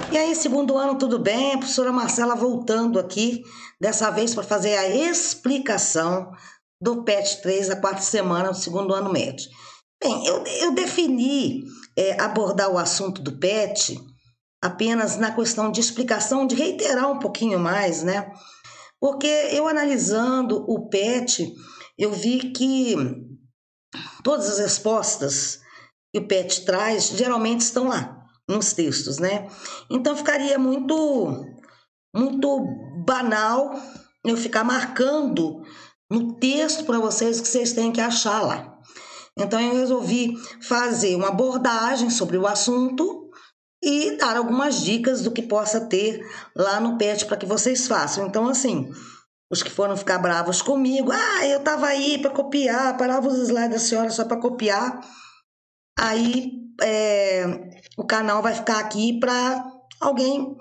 E aí, segundo ano, tudo bem? A professora Marcela voltando aqui, dessa vez para fazer a explicação do PET 3 da quarta semana do segundo ano médio. Bem, eu defini abordar o assunto do PET apenas na questão de explicação, de reiterar um pouquinho mais, né? Porque eu analisando o PET, eu vi que todas as respostas que o PET traz geralmente estão lá nos textos, né? Então ficaria muito banal eu ficar marcando no texto para vocês o que vocês têm que achar lá. Então eu resolvi fazer uma abordagem sobre o assunto e dar algumas dicas do que possa ter lá no PET para que vocês façam. Então, assim, os que foram ficar bravos comigo, eu estava aí para copiar, parava os slides da senhora só para copiar, aí o canal vai ficar aqui para alguém,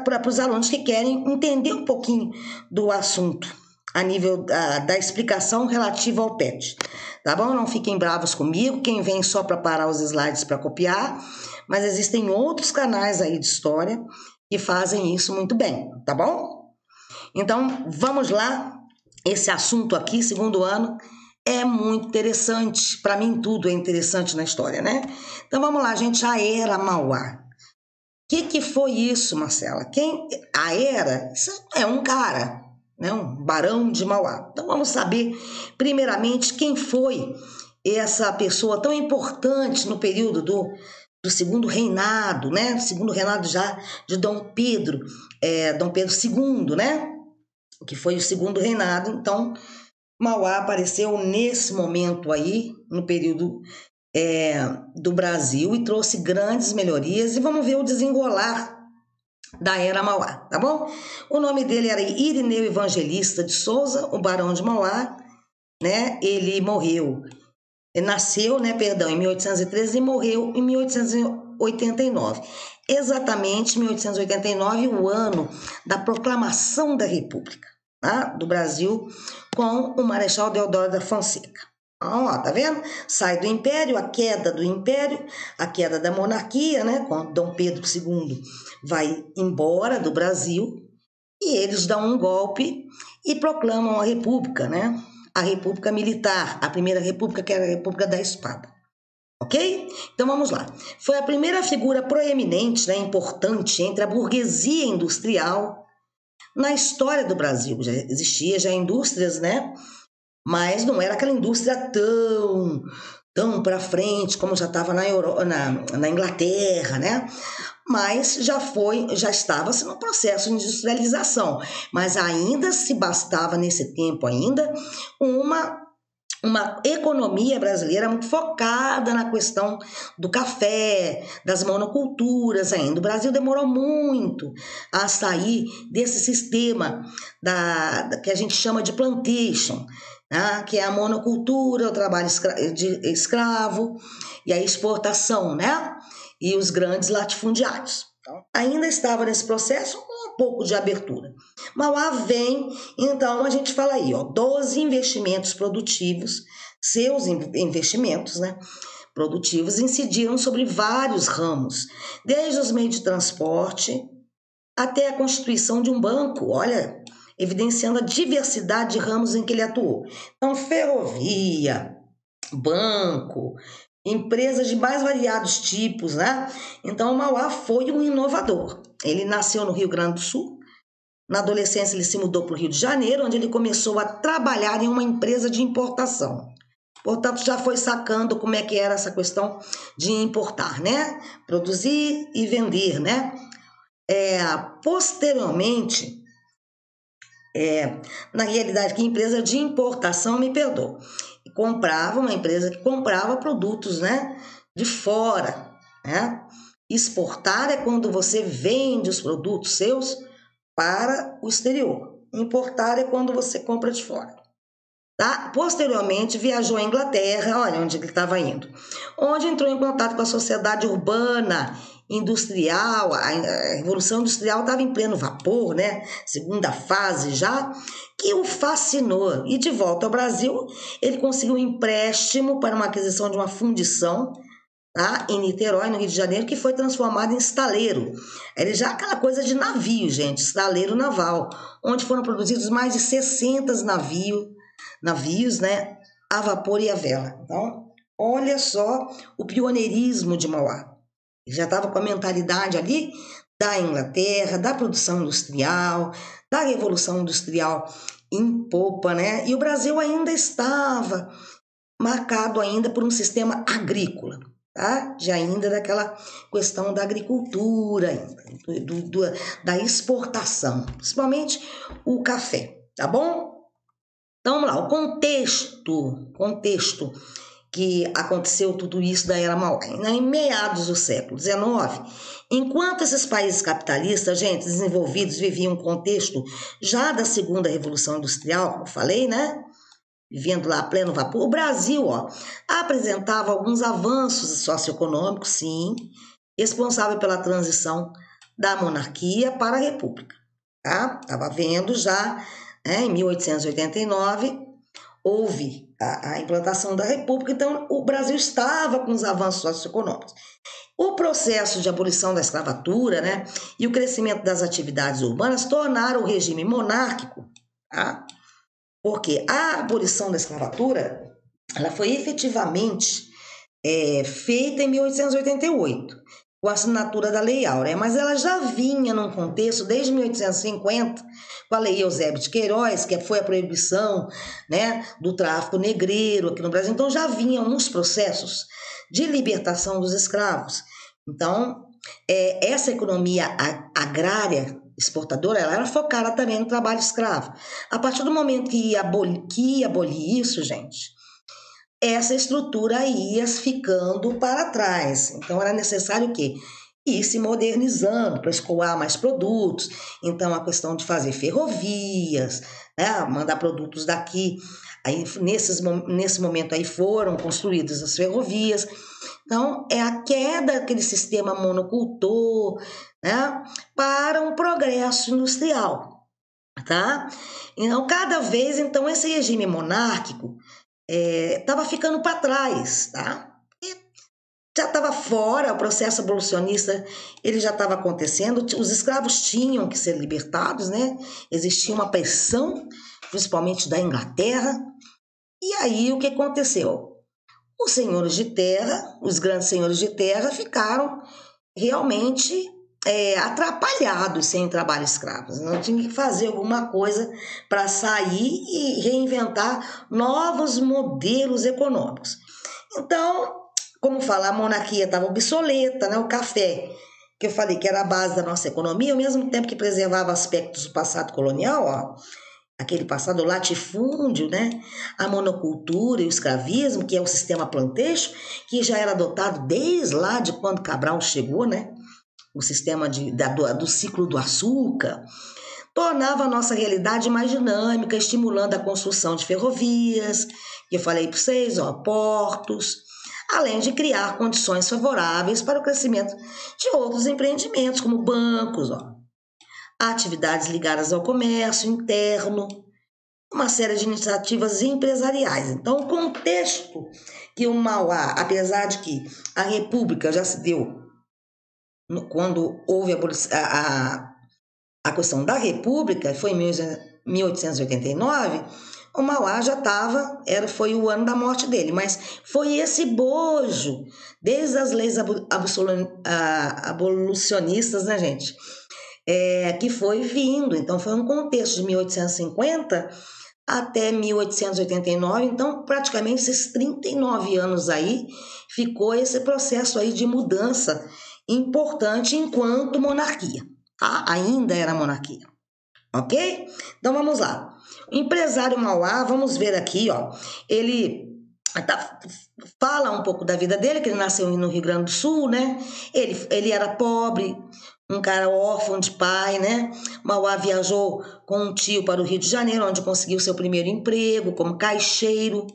para os alunos que querem entender um pouquinho do assunto a nível da explicação relativa ao PET, tá bom? Não fiquem bravos comigo, quem vem só para parar os slides para copiar, mas existem outros canais aí de história que fazem isso muito bem, tá bom? Então, vamos lá, esse assunto aqui, segundo ano, é muito interessante, para mim tudo é interessante na história, né? Então vamos lá, gente, a Era Mauá. O que foi isso, Marcela? A Era isso é um cara, né? Um barão de Mauá. Então vamos saber, primeiramente, quem foi essa pessoa tão importante no período do segundo reinado, né? Segundo reinado já de Dom Pedro II, né? Que foi o segundo reinado. Então, Mauá apareceu nesse momento aí, no período do Brasil, e trouxe grandes melhorias, e vamos ver o desenrolar da Era Mauá, tá bom? O nome dele era Irineu Evangelista de Souza, o Barão de Mauá, né? Ele nasceu, né, perdão, em 1813 e morreu em 1889. Exatamente 1889, o ano da proclamação da República, tá? Do Brasil, com o Marechal Deodoro da Fonseca. Então, ó, tá vendo? Sai do Império, a queda do Império, a queda da monarquia, né? Quando Dom Pedro II vai embora do Brasil, e eles dão um golpe e proclamam a República, né? A República Militar, a primeira República, que era a República da Espada. Ok? Então vamos lá. Foi a primeira figura proeminente, né, importante entre a burguesia industrial na história do Brasil. Já existia já indústrias, né? Mas não era aquela indústria tão para frente como já estava na Inglaterra, né? Mas já estava-se no processo de industrialização, mas ainda se bastava nesse tempo ainda uma economia brasileira muito focada na questão do café, das monoculturas ainda. O Brasil demorou muito a sair desse sistema que a gente chama de plantation, né? Que é a monocultura, o trabalho de escravo e a exportação, né? E os grandes latifundiários. Então, ainda estava nesse processo com um pouco de abertura. Mauá vem, então a gente fala aí, ó, 12 investimentos produtivos, seus investimentos, né, produtivos incidiram sobre vários ramos, desde os meios de transporte até a constituição de um banco, olha, evidenciando a diversidade de ramos em que ele atuou. Então, ferrovia, banco, empresas de mais variados tipos, né? Então, o Mauá foi um inovador. Ele nasceu no Rio Grande do Sul. Na adolescência, ele se mudou para o Rio de Janeiro, onde ele começou a trabalhar em uma empresa de importação. Portanto, já foi sacando como é que era essa questão de importar, né? Produzir e vender, né? Posteriormente, na realidade, que empresa de importação, me perdoa, uma empresa que comprava produtos, né, de fora, né? Exportar é quando você vende os produtos seus para o exterior. Importar é quando você compra de fora. Tá? Posteriormente, viajou à Inglaterra, olha onde ele estava indo, onde entrou em contato com a sociedade urbana, industrial, a Revolução Industrial estava em pleno vapor, né? Segunda fase já, que o fascinou. E de volta ao Brasil, ele conseguiu um empréstimo para uma aquisição de uma fundição, tá? Em Niterói, no Rio de Janeiro, que foi transformado em estaleiro. Era já aquela coisa de navio, gente, estaleiro naval, onde foram produzidos mais de 60 navios, né, a vapor e a vela. Então, olha só o pioneirismo de Mauá. Ele já estava com a mentalidade ali da Inglaterra, da produção industrial, da Revolução Industrial em popa, né? E o Brasil ainda estava marcado ainda por um sistema agrícola, tá? Já ainda daquela questão da agricultura, da exportação, principalmente o café, tá bom? Então vamos lá, o contexto que aconteceu tudo isso da Era Mauá, né? Em meados do século XIX, enquanto esses países capitalistas, gente, desenvolvidos, viviam um contexto já da segunda Revolução Industrial, como eu falei, né? Vivendo lá a pleno vapor, o Brasil, ó, apresentava alguns avanços socioeconômicos, sim, responsável pela transição da monarquia para a república, tá? Estava vendo já, né, em 1889, houve a implantação da república, então o Brasil estava com os avanços socioeconômicos. O processo de abolição da escravatura, né, e o crescimento das atividades urbanas tornaram o regime monárquico, tá? Porque a abolição da escravatura, ela foi efetivamente feita em 1888, com a assinatura da Lei Áurea, mas ela já vinha num contexto desde 1850, com a Lei Eusébio de Queiroz, que foi a proibição, né, do tráfico negreiro aqui no Brasil. Então já vinham uns processos de libertação dos escravos. Então, essa economia agrária exportadora, ela era focada também no trabalho escravo. A partir do momento que ia abolir isso, gente, essa estrutura ia ficando para trás. Então, era necessário o quê? Ir se modernizando para escoar mais produtos. Então, a questão de fazer ferrovias, né? Mandar produtos daqui. Aí, nesse momento aí foram construídas as ferrovias. Então, é a queda daquele sistema monocultor, né, para um progresso industrial, tá? Então, cada vez, então, esse regime monárquico estava ficando para trás, tá? E já estava fora, o processo abolicionista, ele já estava acontecendo, os escravos tinham que ser libertados, né? Existia uma pressão, principalmente da Inglaterra, e aí o que aconteceu? Os senhores de terra, os grandes senhores de terra, ficaram realmente atrapalhados sem trabalho escravo. Não tinha que fazer alguma coisa para sair e reinventar novos modelos econômicos. Então, como falar, a monarquia estava obsoleta, né? O café, que eu falei que era a base da nossa economia, ao mesmo tempo que preservava aspectos do passado colonial, ó, aquele passado latifúndio, né? A monocultura e o escravismo, que é o sistema plantation, que já era adotado desde lá de quando Cabral chegou, né? O sistema do ciclo do açúcar, tornava a nossa realidade mais dinâmica, estimulando a construção de ferrovias, que eu falei para vocês, ó, portos, além de criar condições favoráveis para o crescimento de outros empreendimentos, como bancos, ó, atividades ligadas ao comércio interno, uma série de iniciativas empresariais. Então, o contexto que o Mauá, apesar de que a República já se deu quando houve a questão da República, foi em 1889, o Mauá já foi o ano da morte dele, mas foi esse bojo, desde as leis abolicionistas, né, gente? Que foi vindo. Então, foi um contexto de 1850 até 1889, então, praticamente esses 39 anos aí, ficou esse processo aí de mudança importante enquanto monarquia, tá? Ainda era monarquia, ok? Então, vamos lá. O empresário Mauá, vamos ver aqui, ó, ele fala um pouco da vida dele, que ele nasceu no Rio Grande do Sul, né? Ele era pobre, um cara órfão de pai, né? Mauá viajou com um tio para o Rio de Janeiro, onde conseguiu seu primeiro emprego como caixeiro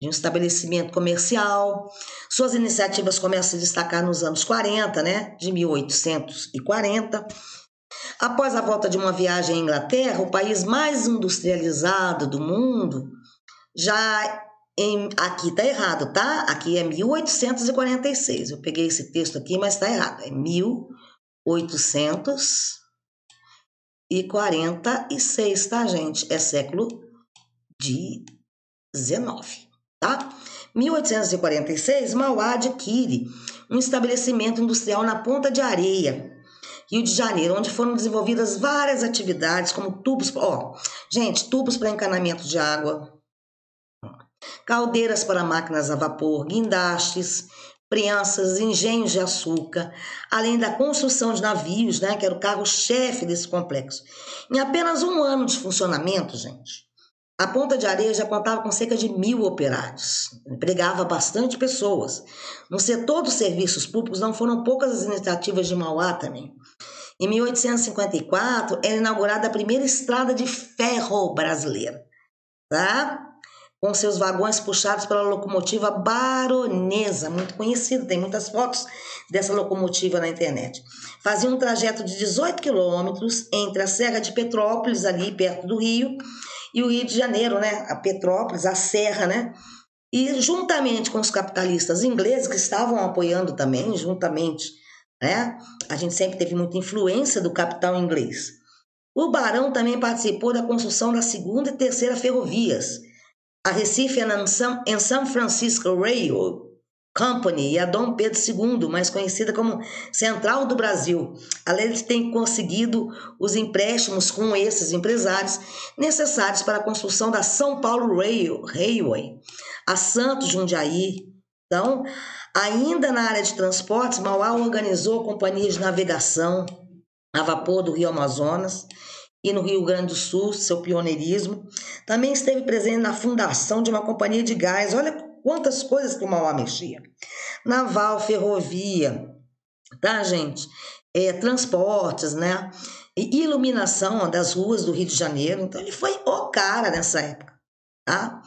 de um estabelecimento comercial. Suas iniciativas começam a se destacar nos anos 40, né? De 1840. Após a volta de uma viagem à Inglaterra, o país mais industrializado do mundo, já Aqui tá errado, tá? Aqui é 1846. Eu peguei esse texto aqui, mas tá errado. É 1846, tá, gente? É século XIX, tá? 1846, Mauá adquire um estabelecimento industrial na Ponta de Areia, Rio de Janeiro, onde foram desenvolvidas várias atividades, como tubos, tubos para encanamento de água, caldeiras para máquinas a vapor, guindastes, prensas, engenhos de açúcar, além da construção de navios, né, que era o carro-chefe desse complexo. Em apenas um ano de funcionamento, gente, a Ponta de Areia já contava com cerca de 1.000 operários, empregava bastante pessoas. No setor dos serviços públicos não foram poucas as iniciativas de Mauá também. Em 1854, era inaugurada a primeira estrada de ferro brasileira, tá? Com seus vagões puxados pela locomotiva Baronesa, muito conhecida, tem muitas fotos dessa locomotiva na internet. Fazia um trajeto de 18 quilômetros entre a Serra de Petrópolis, ali perto do Rio, e o Rio de Janeiro, né? A Petrópolis, a Serra, né? E juntamente com os capitalistas ingleses, que estavam apoiando também, juntamente, né? A gente sempre teve muita influência do capital inglês. O Barão também participou da construção da segunda e terceira ferrovias, a Recife and San Francisco Rail Company e a Dom Pedro II, mais conhecida como Central do Brasil. Além de ter conseguido os empréstimos com esses empresários necessários para a construção da São Paulo Railway, a Santos Jundiaí. Então, ainda na área de transportes, Mauá organizou companhias de navegação a vapor do Rio Amazonas e no Rio Grande do Sul, seu pioneirismo. Também esteve presente na fundação de uma companhia de gás. Olha quantas coisas que o Mauá mexia. Naval, ferrovia, tá, gente? Transportes, né? E iluminação das ruas do Rio de Janeiro. Então, ele foi o cara nessa época, tá?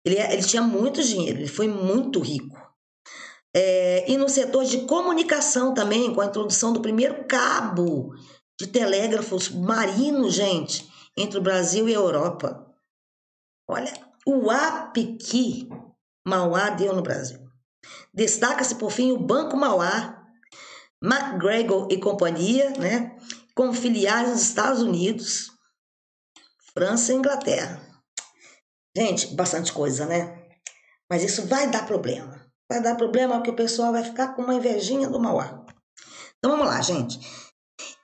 Ele tinha muito dinheiro, ele foi muito rico. E no setor de comunicação também, com a introdução do primeiro cabo de telégrafos marinos, gente, entre o Brasil e a Europa. Olha, o ape que Mauá deu no Brasil. Destaca-se, por fim, o Banco Mauá, MacGregor e companhia, né, com filiais nos Estados Unidos, França e Inglaterra. Gente, bastante coisa, né? Mas isso vai dar problema. Vai dar problema porque o pessoal vai ficar com uma invejinha do Mauá. Então vamos lá, gente.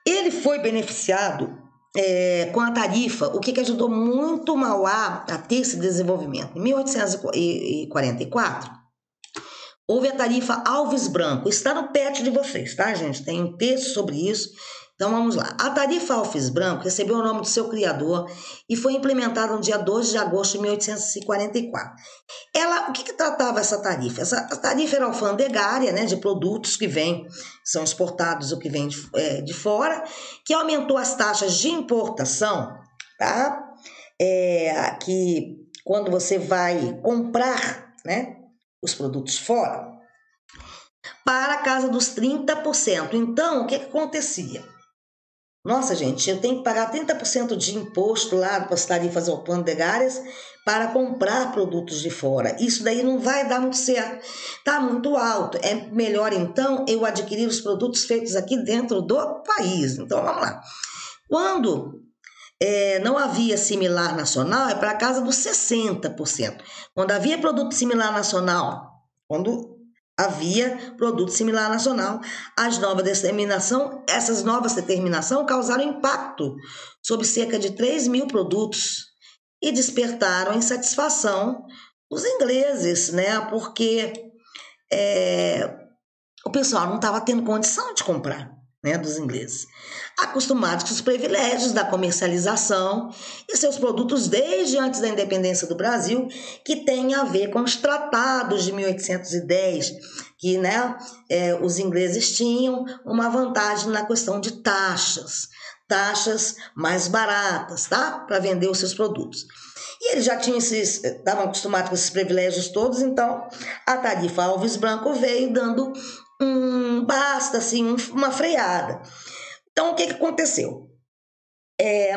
Ele foi beneficiado com a tarifa, o que ajudou muito o Mauá a ter esse desenvolvimento. Em 1844, houve a tarifa Alves Branco. Está no PET de vocês, tá, gente? Tem um texto sobre isso. Então vamos lá. A tarifa Alves Branco recebeu o nome do seu criador e foi implementada no dia 12 de agosto de 1844. O que tratava essa tarifa? Essa tarifa era alfandegária, né, de produtos que são exportados ou que vêm de fora, que aumentou as taxas de importação, tá? Que quando você vai comprar, né, os produtos fora, para a casa dos 30%. Então, o que acontecia? Nossa, gente, eu tenho que pagar 30% de imposto lá para as tarifas alfandegárias para comprar produtos de fora. Isso daí não vai dar muito certo. Está muito alto. É melhor, então, eu adquirir os produtos feitos aqui dentro do país. Então, vamos lá. Quando não havia similar nacional, é para a casa dos 60%. Quando havia produto similar nacional, essas novas determinações causaram impacto sobre cerca de 3.000 produtos e despertaram insatisfação dos ingleses, né? Porque o pessoal não estava tendo condição de comprar, né, dos ingleses, acostumados com os privilégios da comercialização e seus produtos desde antes da independência do Brasil, que tem a ver com os tratados de 1810, que, né, os ingleses tinham uma vantagem na questão de taxas mais baratas, tá, para vender os seus produtos. E eles já estavam acostumados com esses privilégios todos, então a tarifa Alves Branco veio dando uma freada. Então, o que aconteceu?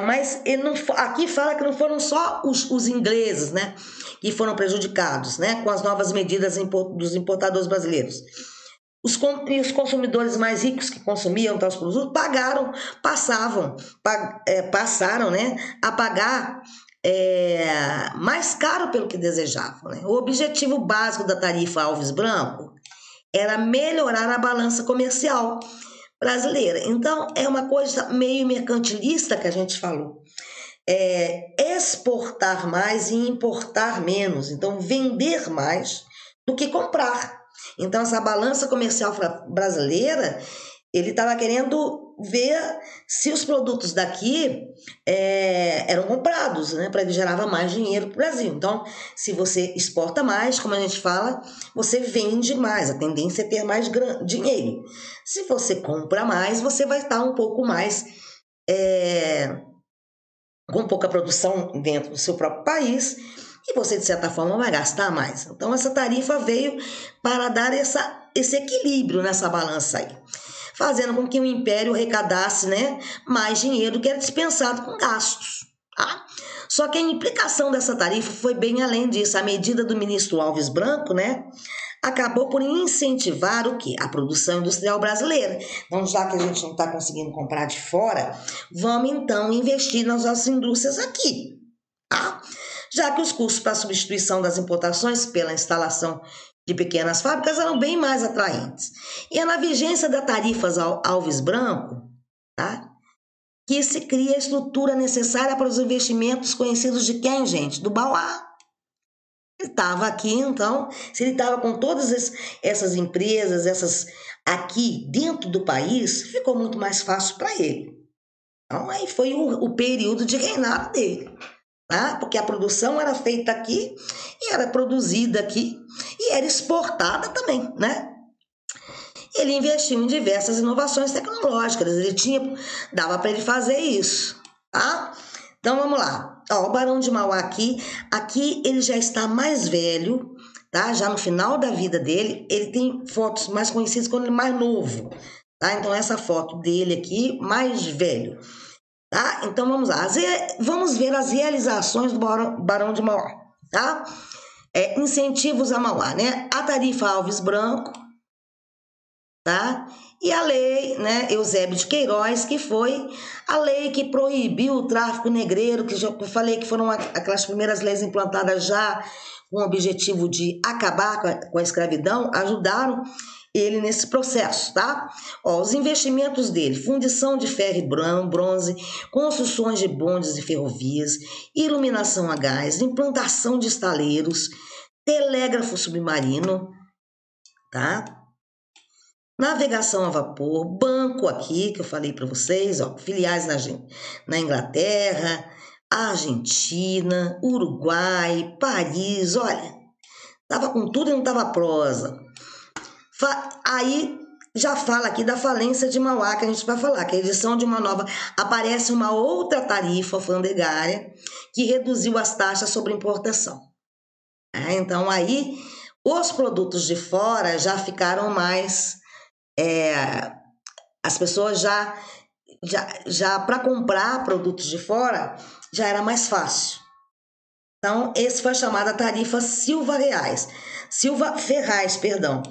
Mas ele não, aqui fala que não foram só os ingleses, né, que foram prejudicados, né, com as novas medidas dos importadores brasileiros. Os consumidores mais ricos que consumiam tais produtos passaram, né, a pagar mais caro pelo que desejavam, né? O objetivo básico da tarifa Alves Branco era melhorar a balança comercial brasileira. Então, é uma coisa meio mercantilista que a gente falou. Exportar mais e importar menos. Então, vender mais do que comprar. Então, essa balança comercial brasileira, ele estava querendo ver se os produtos daqui eram comprados, né, para ele gerava mais dinheiro para o Brasil. Então, se você exporta mais, como a gente fala, você vende mais, a tendência é ter mais dinheiro. Se você compra mais, você vai estar um pouco mais com pouca produção dentro do seu próprio país e você, de certa forma, vai gastar mais. Então, essa tarifa veio para dar esse equilíbrio nessa balança aí, fazendo com que o Império arrecadasse, né, mais dinheiro que era dispensado com gastos. Tá? Só que a implicação dessa tarifa foi bem além disso. A medida do ministro Alves Branco, né, acabou por incentivar o quê? A produção industrial brasileira. Então, já que a gente não está conseguindo comprar de fora, vamos então investir nas nossas indústrias aqui. Tá? Já que os custos para a substituição das importações pela instalação de pequenas fábricas eram bem mais atraentes. E é na vigência da tarifa Alves Branco, tá, que se cria a estrutura necessária para os investimentos conhecidos de quem, gente? Do Bauá. Ele estava aqui, então, se ele estava com todas essas empresas, essas aqui dentro do país, ficou muito mais fácil para ele. Então, aí foi o período de reinado dele. Tá? Porque a produção era feita aqui e era produzida aqui e era exportada também, né? Ele investiu em diversas inovações tecnológicas, dava para ele fazer isso, tá? Então vamos lá. Ó, o Barão de Mauá aqui ele já está mais velho, tá? Já no final da vida dele, ele tem fotos mais conhecidas quando ele é mais novo, tá? Então essa foto dele aqui, mais velho. Tá? Então vamos lá, vamos ver as realizações do Barão de Mauá, tá? Incentivos a Mauá, né? A tarifa Alves Branco, tá? E a lei, né, Eusébio de Queiroz, que foi a lei que proibiu o tráfico negreiro, que eu falei que foram aquelas primeiras leis implantadas já com o objetivo de acabar com a escravidão, ajudaram ele nesse processo, tá? Ó, os investimentos dele: fundição de ferro e bronze, construções de bondes e ferrovias, iluminação a gás, implantação de estaleiros, telégrafo submarino, tá? Navegação a vapor, banco aqui, que eu falei para vocês, ó, filiais na Inglaterra, Argentina, Uruguai, Paris, olha, tava com tudo e não tava prosa. Aí já fala aqui da falência de Mauá, que a gente vai falar, que a edição de uma nova, aparece uma outra tarifa alfandegária que reduziu as taxas sobre importação. Então aí os produtos de fora já ficaram mais, as pessoas já para comprar produtos de fora já era mais fácil. Então esse foi chamada tarifa Silva Ferraz, perdão,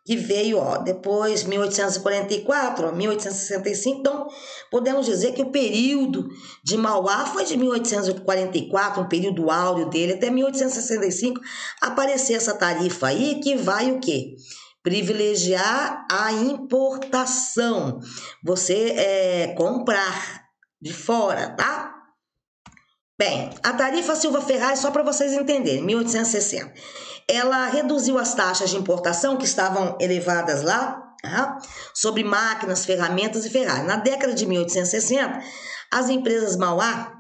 que veio, ó, depois 1844, 1865, então podemos dizer que o período de Mauá foi de 1844, um período áureo dele, até 1865 aparecer essa tarifa aí, que vai o quê? Privilegiar a importação, você comprar de fora, tá? Bem, a tarifa Silva Ferraz, só para vocês entenderem, 1860, ela reduziu as taxas de importação que estavam elevadas lá, tá? Sobre máquinas, ferramentas e ferragens. Na década de 1860, as empresas Mauá,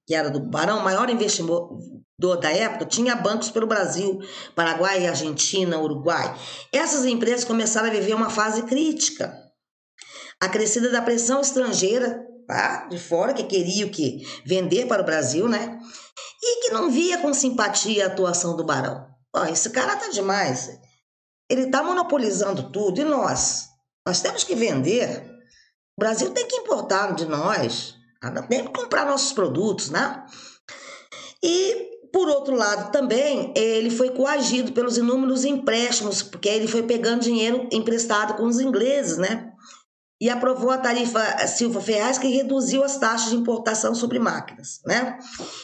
que era do Barão, maior investidor da época, tinha bancos pelo Brasil, Paraguai, Argentina, Uruguai. Essas empresas começaram a viver uma fase crítica, acrescida da pressão estrangeira, tá? De fora, que queria o quê? Vender para o Brasil, né? E que não via com simpatia a atuação do Barão. Ó, esse cara tá demais. Ele tá monopolizando tudo. E nós? Nós temos que vender. O Brasil tem que importar de nós. Nada tem que comprar nossos produtos, né? E, por outro lado, também, ele foi coagido pelos inúmeros empréstimos, porque ele foi pegando dinheiro emprestado com os ingleses, né? E aprovou a tarifa Silva-Ferraz, que reduziu as taxas de importação sobre máquinas, né?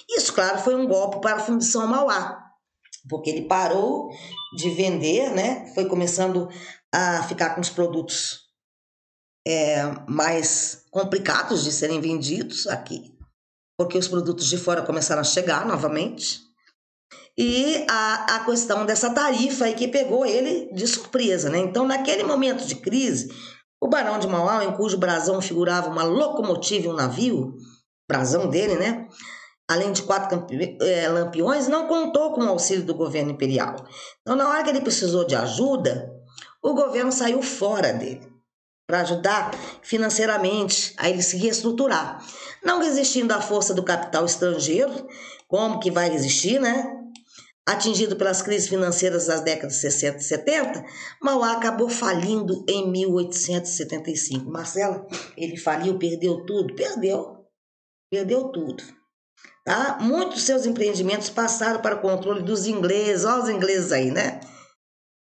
Isso, claro, foi um golpe para a Fundição Mauá, porque ele parou de vender, né? Foi começando a ficar com os produtos mais complicados de serem vendidos aqui, porque os produtos de fora começaram a chegar novamente. E a questão dessa tarifa aí que pegou ele de surpresa, né? Então, naquele momento de crise, o Barão de Mauá, em cujo brasão figurava uma locomotiva e um navio, brasão dele, né? Além de 4 lampiões, não contou com o auxílio do governo imperial. Então, na hora que ele precisou de ajuda, o governo saiu fora dele para ajudar financeiramente a ele se reestruturar. Não resistindo à força do capital estrangeiro, como que vai resistir, né? Atingido pelas crises financeiras das décadas de 60 e 70, Mauá acabou falindo em 1875. Marcela, ele faliu, perdeu tudo? Perdeu tudo. Tá? Muitos de seus empreendimentos passaram para o controle dos ingleses, olha os ingleses aí, né?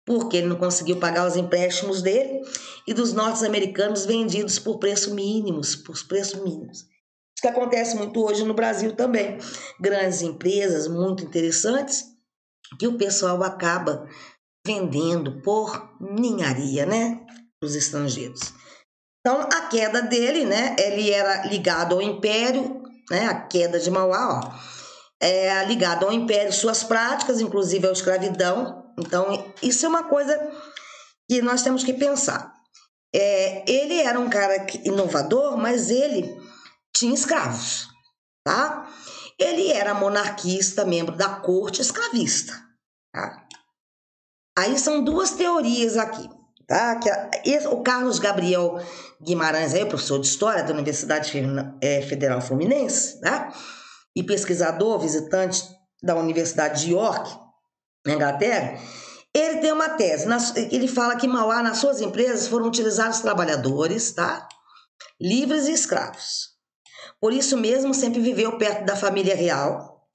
Porque ele não conseguiu pagar os empréstimos dele e dos norte-americanos vendidos por preços mínimos. Isso que acontece muito hoje no Brasil também. Grandes empresas muito interessantes que o pessoal acaba vendendo por ninharia, né? Para os estrangeiros. Então, a queda dele, né? Ele era ligado ao Império, né? A queda de Mauá, ó. É ligado ao Império, suas práticas, inclusive à escravidão. Então, isso é uma coisa que nós temos que pensar. Ele era um cara inovador, mas ele tinha escravos, tá? Ele era monarquista, membro da corte escravista, tá? Aí são duas teorias aqui, tá? O Carlos Gabriel Guimarães, aí, professor de História da Universidade Federal Fluminense, tá? E pesquisador, visitante da Universidade de York, na Inglaterra, ele tem uma tese, ele fala que Mauá, nas suas empresas, foram utilizados trabalhadores, tá? Livres e escravos. Por isso mesmo, sempre viveu perto da família real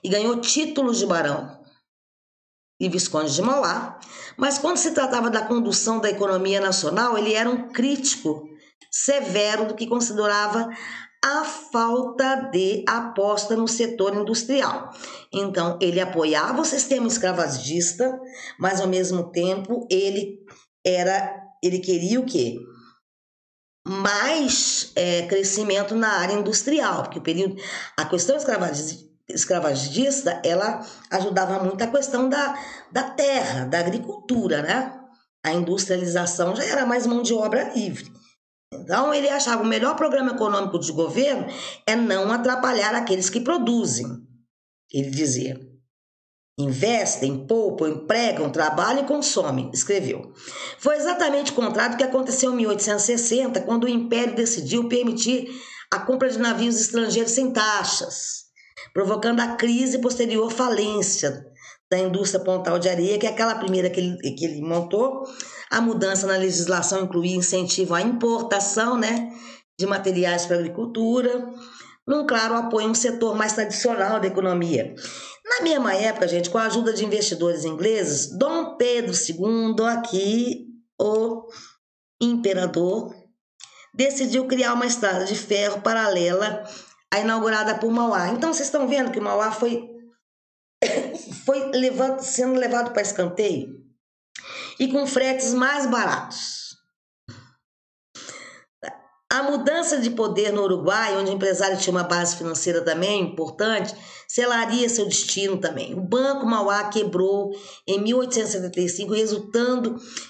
e ganhou títulos de barão e visconde de Mauá, mas quando se tratava da condução da economia nacional, ele era um crítico severo do que considerava a falta de aposta no setor industrial. Então, ele apoiava o sistema escravagista, mas ao mesmo tempo ele queria o quê? Mais crescimento na área industrial, porque a questão escravagista, ela ajudava muito a questão da terra, da agricultura, né? A industrialização já era mais mão de obra livre. Então, ele achava o melhor programa econômico de governo é não atrapalhar aqueles que produzem. Ele dizia, investem, poupam, empregam, trabalham e consomem, escreveu. Foi exatamente o contrário do que aconteceu em 1860, quando o Império decidiu permitir a compra de navios estrangeiros sem taxas, provocando a crise e posterior falência da indústria Pontal de Areia, que é aquela primeira que ele montou. A mudança na legislação incluía incentivo à importação, né, de materiais para a agricultura, num claro apoio a um setor mais tradicional da economia. Na mesma época, gente, com a ajuda de investidores ingleses, Dom Pedro II, aqui, o imperador, decidiu criar uma estrada de ferro paralela à inaugurada por Mauá. Então, vocês estão vendo que Mauá foi sendo levado para escanteio e com fretes mais baratos. A mudança de poder no Uruguai, onde o empresário tinha uma base financeira também importante, selaria seu destino também. O Banco Mauá quebrou em 1875,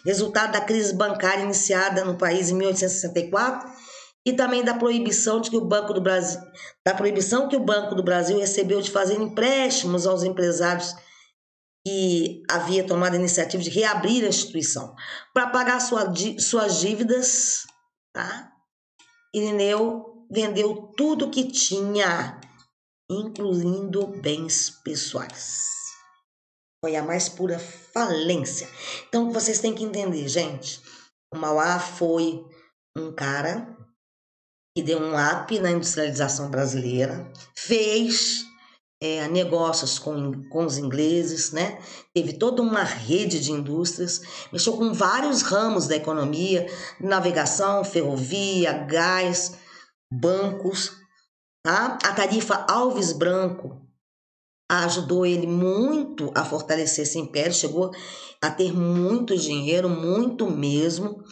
resultado da crise bancária iniciada no país em 1864 e também da proibição que o Banco do Brasil recebeu de fazer empréstimos aos empresários que havia tomado a iniciativa de reabrir a instituição para pagar suas dívidas, tá? Irineu vendeu tudo que tinha, incluindo bens pessoais. Foi a mais pura falência. Então, vocês têm que entender, gente. O Mauá foi um cara que deu um up na industrialização brasileira, fez negócios com os ingleses, né? Teve toda uma rede de indústrias, mexeu com vários ramos da economia, navegação, ferrovia, gás, bancos. Tá? A tarifa Alves Branco ajudou ele muito a fortalecer esse império, chegou a ter muito dinheiro, muito mesmo.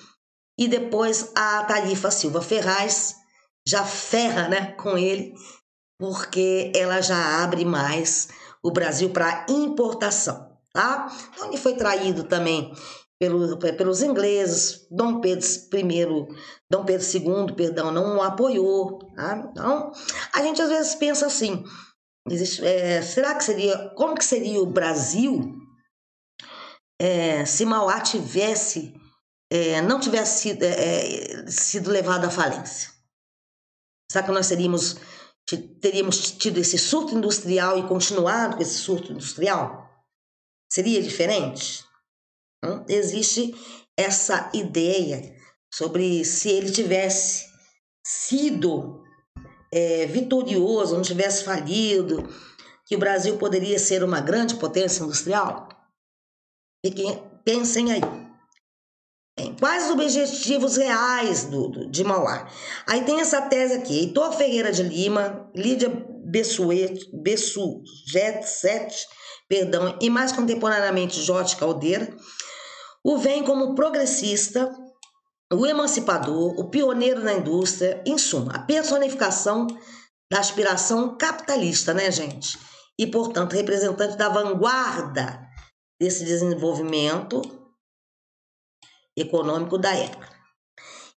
E depois a tarifa Silva Ferraz já ferra, né, com ele, porque ela já abre mais o Brasil para importação, tá? Então ele foi traído também pelos ingleses. Dom Pedro II, perdão, não o apoiou, tá? Então a gente às vezes pensa assim, será que seria, como que seria o Brasil se Mauá tivesse não tivesse sido levado à falência? Será que nós teríamos tido esse surto industrial e continuado com esse surto industrial? Seria diferente? Existe essa ideia sobre se ele tivesse sido vitorioso, não tivesse falido, que o Brasil poderia ser uma grande potência industrial? Pensem aí. Quais os objetivos reais de Mauá? Aí tem essa tese aqui: Heitor Ferreira de Lima, Lídia Bessuet, perdão, e mais contemporaneamente Jorge Caldeira, o veem como progressista, o emancipador, o pioneiro na indústria, em suma, a personificação da aspiração capitalista, né, gente? E, portanto, representante da vanguarda desse desenvolvimento econômico da época.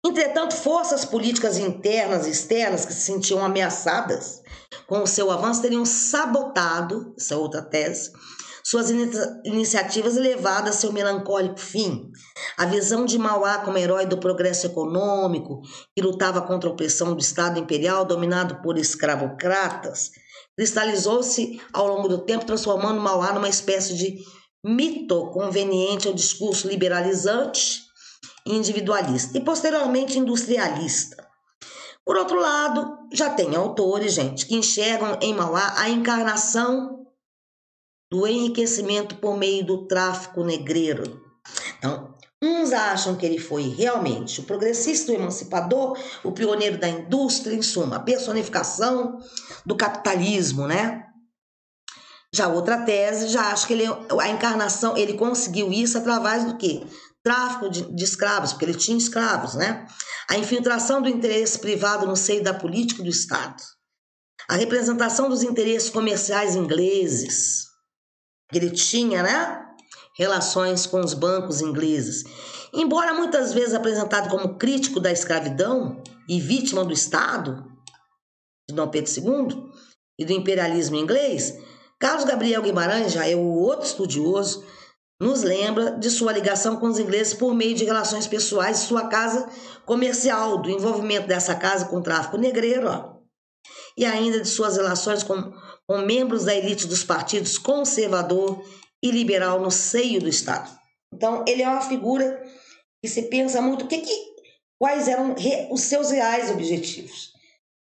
Entretanto, forças políticas internas e externas que se sentiam ameaçadas com o seu avanço teriam sabotado, essa é outra tese, suas iniciativas e levado a seu melancólico fim. A visão de Mauá como herói do progresso econômico, que lutava contra a opressão do Estado imperial dominado por escravocratas, cristalizou-se ao longo do tempo, transformando Mauá numa espécie de mito conveniente ao discurso liberalizante, individualista e posteriormente industrialista. Por outro lado, já tem autores, gente, que enxergam em Mauá a encarnação do enriquecimento por meio do tráfico negreiro. Então, uns acham que ele foi realmente o progressista, o emancipador, o pioneiro da indústria, em suma, a personificação do capitalismo, né? Já outra tese já acha que a encarnação, ele conseguiu isso através do quê? Tráfico de escravos, porque ele tinha escravos, né? A infiltração do interesse privado no seio da política do Estado. A representação dos interesses comerciais ingleses, que ele tinha, né? Relações com os bancos ingleses. Embora muitas vezes apresentado como crítico da escravidão e vítima do Estado, de Dom Pedro II, e do imperialismo inglês, Carlos Gabriel Guimarães, já é o outro estudioso, nos lembra de sua ligação com os ingleses por meio de relações pessoais de sua casa comercial, do envolvimento dessa casa com o tráfico negreiro, e ainda de suas relações com membros da elite dos partidos conservador e liberal no seio do Estado. Então, ele é uma figura que se pensa muito quais eram os seus reais objetivos.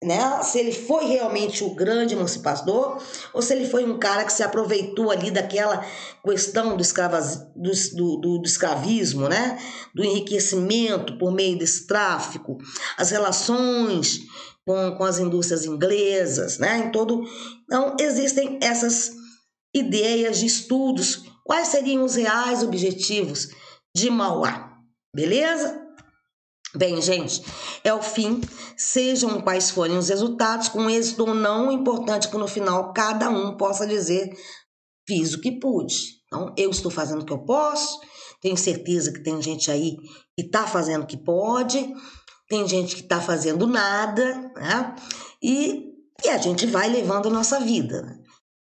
Né? Se ele foi realmente o grande emancipador ou se ele foi um cara que se aproveitou ali daquela questão do escravismo, né? Do enriquecimento por meio desse tráfico, as relações com as indústrias inglesas, né? Então, existem essas ideias de estudos, quais seriam os reais objetivos de Mauá, beleza? Bem, gente, é o fim, sejam quais forem os resultados, com êxito ou não, o importante é que no final cada um possa dizer, fiz o que pude. Então, eu estou fazendo o que eu posso, tenho certeza que tem gente aí que está fazendo o que pode, tem gente que está fazendo nada, né? E a gente vai levando a nossa vida.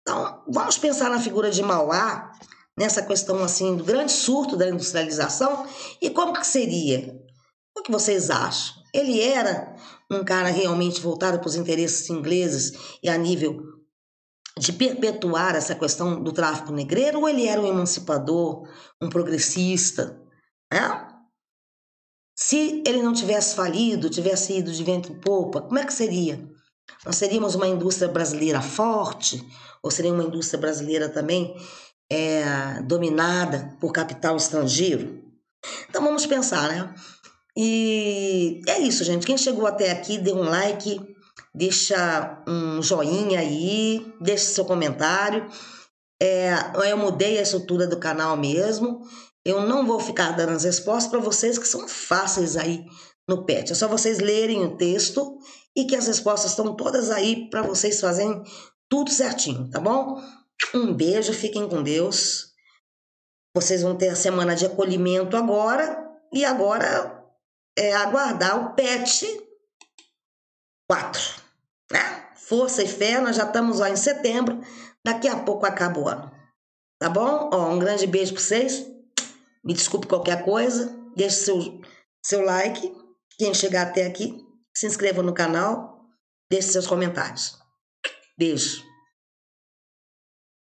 Então, vamos pensar na figura de Mauá, nessa questão assim do grande surto da industrialização, e como que seria? O que vocês acham? Ele era um cara realmente voltado para os interesses ingleses e a nível de perpetuar essa questão do tráfico negreiro, ou ele era um emancipador, um progressista? Né? Se ele não tivesse falido, tivesse ido de vento em popa, como é que seria? Nós seríamos uma indústria brasileira forte? Ou seria uma indústria brasileira também dominada por capital estrangeiro? Então vamos pensar, né? E é isso, gente. Quem chegou até aqui, dê um like, deixa um joinha aí, deixa seu comentário. Eu mudei a estrutura do canal mesmo. Eu não vou ficar dando as respostas para vocês que são fáceis aí no PET. É só vocês lerem o texto e que as respostas estão todas aí para vocês fazerem tudo certinho, tá bom? Um beijo, fiquem com Deus. Vocês vão ter a semana de acolhimento agora e agora aguardar o PET 4, né? Força e fé, nós já estamos lá em setembro, daqui a pouco acaba o ano, tá bom? Um grande beijo para vocês, me desculpe qualquer coisa, deixe seu like, quem chegar até aqui, se inscreva no canal, deixe seus comentários. Beijo.